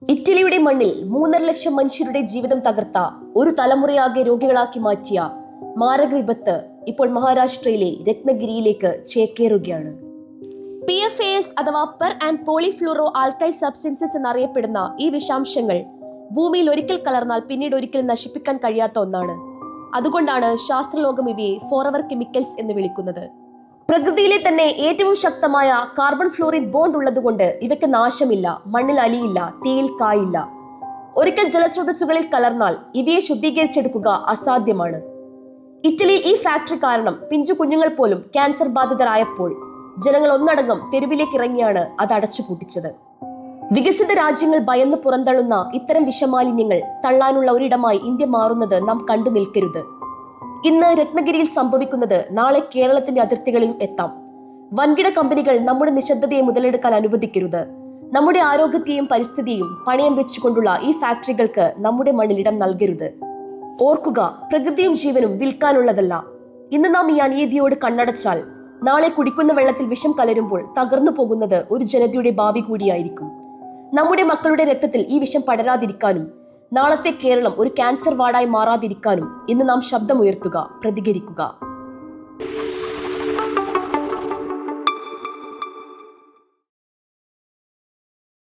ഇറ്റലിയുടെ മണ്ണിൽ 3.5 ലക്ഷം മനുഷ്യരുടെ ജീവിതം തകർത്ത, ഒരു തലമുറയാകെ രോഗികളാക്കി മാറ്റിയ മാരക വിപത്ത് ഇപ്പോൾ മഹാരാഷ്ട്രയിലെ രത്നഗിരിയിലേക്ക് ചേക്കേറുകയാണ്. PFAS അഥവാ പെർ ആൻഡ് പോളിഫ്ലൂറോ ആൽക്കൈൽ സബ്സ്റ്റൻസസ് എന്നറിയപ്പെടുന്ന ഈ വിഷാംശങ്ങൾ ഭൂമിയിൽ ഒരിക്കൽ കലർന്നാൽ പിന്നീട് ഒരിക്കലും നശിപ്പിക്കാൻ കഴിയാത്ത ഒന്നാണ്. അതുകൊണ്ടാണ് ശാസ്ത്രലോകം ഇവയെ ഫോറവർ കെമിക്കൽസ് എന്ന് വിളിക്കുന്നത്. പ്രകൃതിയിലെ തന്നെ ഏറ്റവും ശക്തമായ കാർബൺ ഫ്ലോറിൻ ബോണ്ട് ഉള്ളതുകൊണ്ട് ഇവയ്ക്ക് നാശമില്ല, മണ്ണിൽ അലിയില്ല, തീയിൽ കായില്ല. ഒരിക്കൽ ജലസ്രോതസ്സുകളിൽ കലർന്നാൽ ഇവയെ ശുദ്ധീകരിച്ചെടുക്കുക അസാധ്യമാണ്. ഇറ്റലിയിൽ ഈ ഫാക്ടറി കാരണം പിഞ്ചു കുഞ്ഞുങ്ങൾ പോലും ക്യാൻസർ ബാധിതരായപ്പോൾ ജനങ്ങൾ ഒന്നടങ്കം തെരുവിലേക്ക് ഇറങ്ങിയാണ് അത് അടച്ചുപൂട്ടിച്ചത്. വികസിത രാജ്യങ്ങൾ ഭയന്ന് പുറന്തള്ളുന്ന ഇത്തരം വിഷമാലിന്യങ്ങൾ തള്ളാനുള്ള ഒരിടമായി ഇന്ത്യ മാറുന്നത് നാം കണ്ടു നിൽക്കരുത്. ഇന്ന് രത്നഗിരിയിൽ സംഭവിക്കുന്നത് നാളെ കേരളത്തിന്റെ അതിർത്തികളിലും എത്താം. വൻകിട കമ്പനികൾ നമ്മുടെ നിശബ്ദതയെ മുതലെടുക്കാൻ അനുവദിക്കരുത്. നമ്മുടെ ആരോഗ്യത്തെയും പരിസ്ഥിതിയും പണയം വെച്ചുകൊണ്ടുള്ള ഈ ഫാക്ടറികൾക്ക് നമ്മുടെ മണ്ണിൽ ഇടം നൽകരുത്. ഓർക്കുക, പ്രകൃതിയും ജീവനും വിൽക്കാനുള്ളതല്ല. ഇന്ന് നാം ഈ അനീതിയോട് കണ്ണടച്ചാൽ നാളെ കുടിക്കുന്ന വെള്ളത്തിൽ വിഷം കലരുമ്പോൾ തകർന്നു പോകുന്നത് ഒരു ജനതയുടെ ഭാവി കൂടിയായിരിക്കും. നമ്മുടെ മക്കളുടെ രക്തത്തിൽ ഈ വിഷം പടരാതിരിക്കാനും നാളത്തെ കേരളം ഒരു ക്യാൻസർ വാർഡായി മാറാതിരിക്കാനും ഇന്ന് നാം ശബ്ദമുയർത്തുക, പ്രതികരിക്കുക.